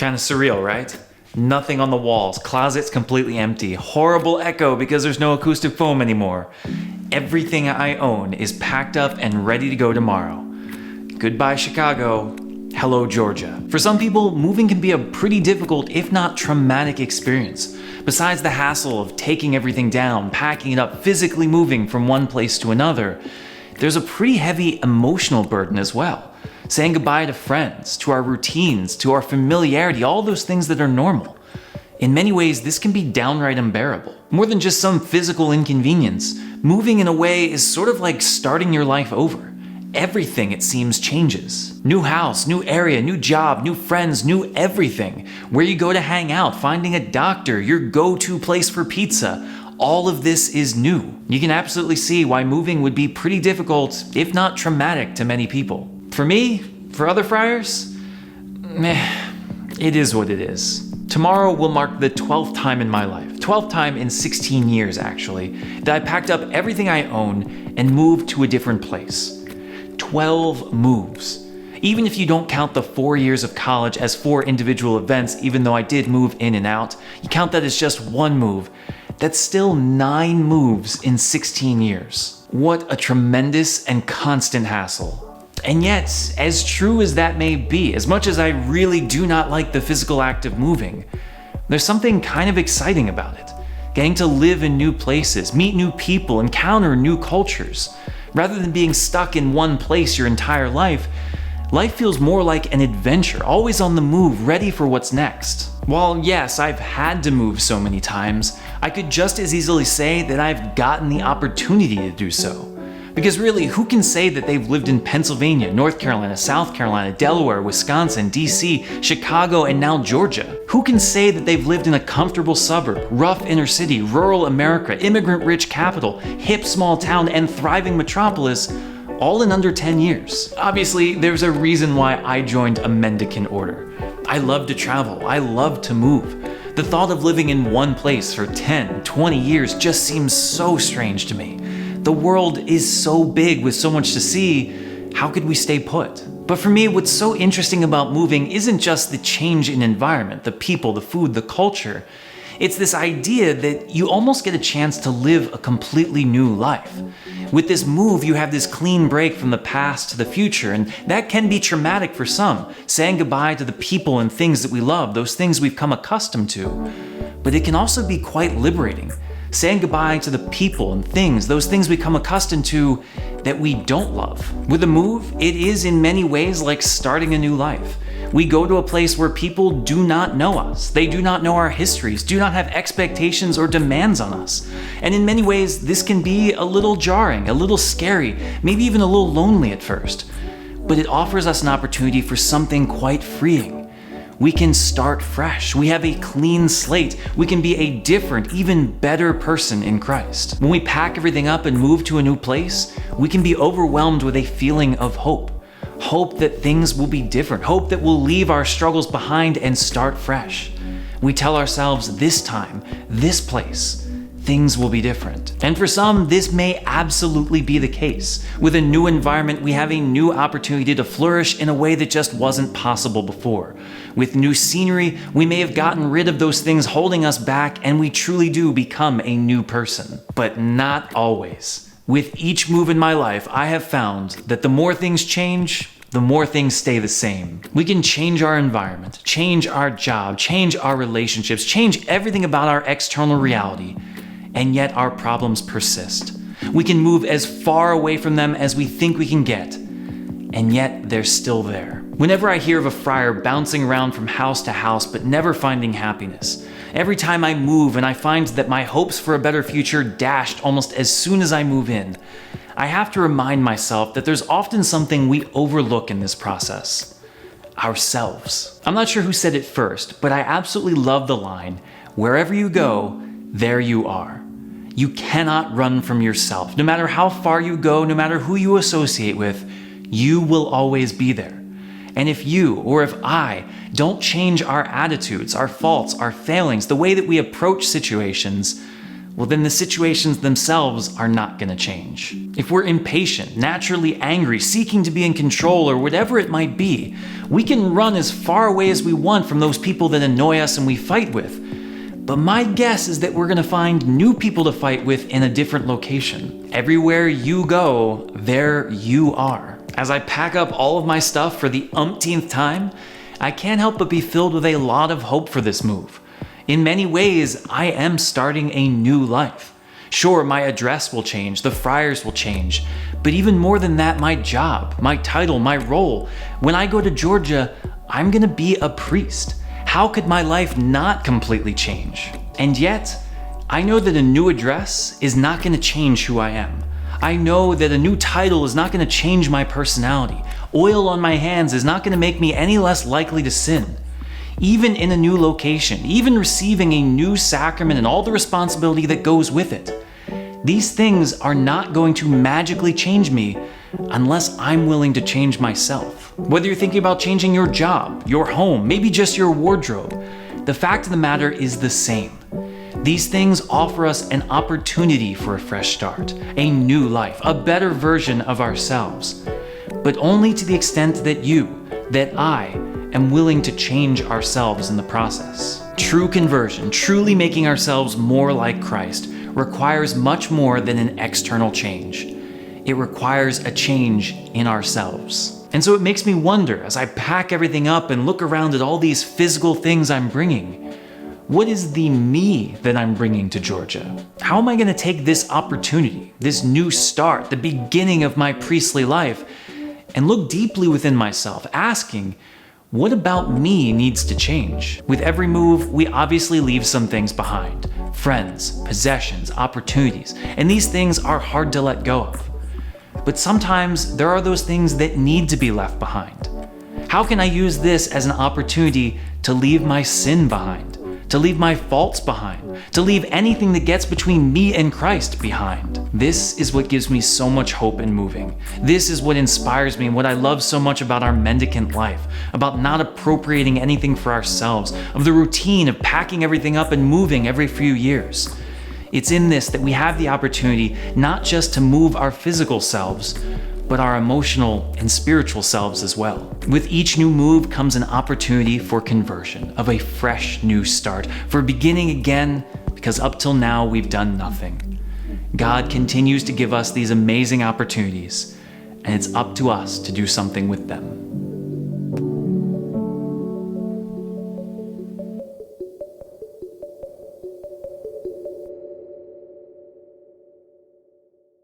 Kind of surreal, right? Nothing on the walls, closets completely empty, horrible echo because there's no acoustic foam anymore. Everything I own is packed up and ready to go tomorrow. Goodbye, Chicago. Hello, Georgia. For some people, moving can be a pretty difficult, if not traumatic experience. Besides the hassle of taking everything down, packing it up, physically moving from one place to another, there's a pretty heavy emotional burden as well. Saying goodbye to friends, to our routines, to our familiarity, all those things that are normal. In many ways, this can be downright unbearable. More than just some physical inconvenience, moving in a way is sort of like starting your life over. Everything, it seems, changes. New house, new area, new job, new friends, new everything. Where you go to hang out, finding a doctor, your go-to place for pizza. All of this is new. You can absolutely see why moving would be pretty difficult, if not traumatic, to many people. For me, for other friars, it is what it is. Tomorrow will mark the 12th time in my life, 12th time in 16 years actually, that I packed up everything I own and moved to a different place. 12 moves. Even if you don't count the 4 years of college as 4 individual events, even though I did move in and out, you count that as just one move. That's still 9 moves in 16 years. What a tremendous and constant hassle. And yet, as true as that may be, as much as I really do not like the physical act of moving, there's something kind of exciting about it. Getting to live in new places, meet new people, encounter new cultures. Rather than being stuck in one place your entire life, life feels more like an adventure, always on the move, ready for what's next. While yes, I've had to move so many times, I could just as easily say that I've gotten the opportunity to do so. Because really, who can say that they've lived in Pennsylvania, North Carolina, South Carolina, Delaware, Wisconsin, DC, Chicago, and now Georgia? Who can say that they've lived in a comfortable suburb, rough inner city, rural America, immigrant-rich capital, hip small town, and thriving metropolis, all in under 10 years? Obviously, there's a reason why I joined a mendicant order. I love to travel, I love to move. The thought of living in one place for 10, 20 years just seems so strange to me. The world is so big with so much to see, how could we stay put? But for me, what's so interesting about moving isn't just the change in environment, the people, the food, the culture. It's this idea that you almost get a chance to live a completely new life. With this move, you have this clean break from the past to the future, and that can be traumatic for some, saying goodbye to the people and things that we love, those things we've come accustomed to. But it can also be quite liberating. Saying goodbye to the people and things, those things we come accustomed to that we don't love. With a move, it is in many ways like starting a new life. We go to a place where people do not know us. They do not know our histories, do not have expectations or demands on us. And in many ways, this can be a little jarring, a little scary, maybe even a little lonely at first. But it offers us an opportunity for something quite freeing. We can start fresh. We have a clean slate. We can be a different, even better person in Christ. When we pack everything up and move to a new place, we can be overwhelmed with a feeling of hope. Hope that things will be different. Hope that we'll leave our struggles behind and start fresh. We tell ourselves this time, this place, things will be different. And for some, this may absolutely be the case. With a new environment, we have a new opportunity to flourish in a way that just wasn't possible before. With new scenery, we may have gotten rid of those things holding us back, and we truly do become a new person. But not always. With each move in my life, I have found that the more things change, the more things stay the same. We can change our environment, change our job, change our relationships, change everything about our external reality, and yet our problems persist. We can move as far away from them as we think we can get, and yet they're still there. Whenever I hear of a friar bouncing around from house to house but never finding happiness, every time I move and I find that my hopes for a better future dashed almost as soon as I move in, I have to remind myself that there's often something we overlook in this process: ourselves. I'm not sure who said it first, but I absolutely love the line, "Wherever you go, there you are." You cannot run from yourself. No matter how far you go, no matter who you associate with, you will always be there. And if you, or if I, don't change our attitudes, our faults, our failings, the way that we approach situations, well then the situations themselves are not going to change. If we're impatient, naturally angry, seeking to be in control, or whatever it might be, we can run as far away as we want from those people that annoy us and we fight with. But my guess is that we're going to find new people to fight with in a different location. Everywhere you go, there you are. As I pack up all of my stuff for the umpteenth time, I can't help but be filled with a lot of hope for this move. In many ways, I am starting a new life. Sure, my address will change, the friars will change, but even more than that, my job, my title, my role. When I go to Georgia, I'm going to be a priest. How could my life not completely change? And yet, I know that a new address is not going to change who I am. I know that a new title is not going to change my personality. Oil on my hands is not going to make me any less likely to sin. Even in a new location, even receiving a new sacrament and all the responsibility that goes with it, these things are not going to magically change me unless I'm willing to change myself. Whether you're thinking about changing your job, your home, maybe just your wardrobe, the fact of the matter is the same. These things offer us an opportunity for a fresh start, a new life, a better version of ourselves, but only to the extent that I am willing to change ourselves in the process. True conversion, truly making ourselves more like Christ, requires much more than an external change. It requires a change in ourselves. And so it makes me wonder, as I pack everything up and look around at all these physical things I'm bringing, what is the me that I'm bringing to Georgia? How am I going to take this opportunity, this new start, the beginning of my priestly life, and look deeply within myself, asking, what about me needs to change? With every move, we obviously leave some things behind. Friends, possessions, opportunities, and these things are hard to let go of. But sometimes there are those things that need to be left behind. How can I use this as an opportunity to leave my sin behind, to leave my faults behind, to leave anything that gets between me and Christ behind? This is what gives me so much hope in moving. This is what inspires me and what I love so much about our mendicant life, about not appropriating anything for ourselves, of the routine of packing everything up and moving every few years. It's in this that we have the opportunity not just to move our physical selves, but our emotional and spiritual selves as well. With each new move comes an opportunity for conversion, of a fresh new start, for beginning again, because up till now we've done nothing. God continues to give us these amazing opportunities, and it's up to us to do something with them.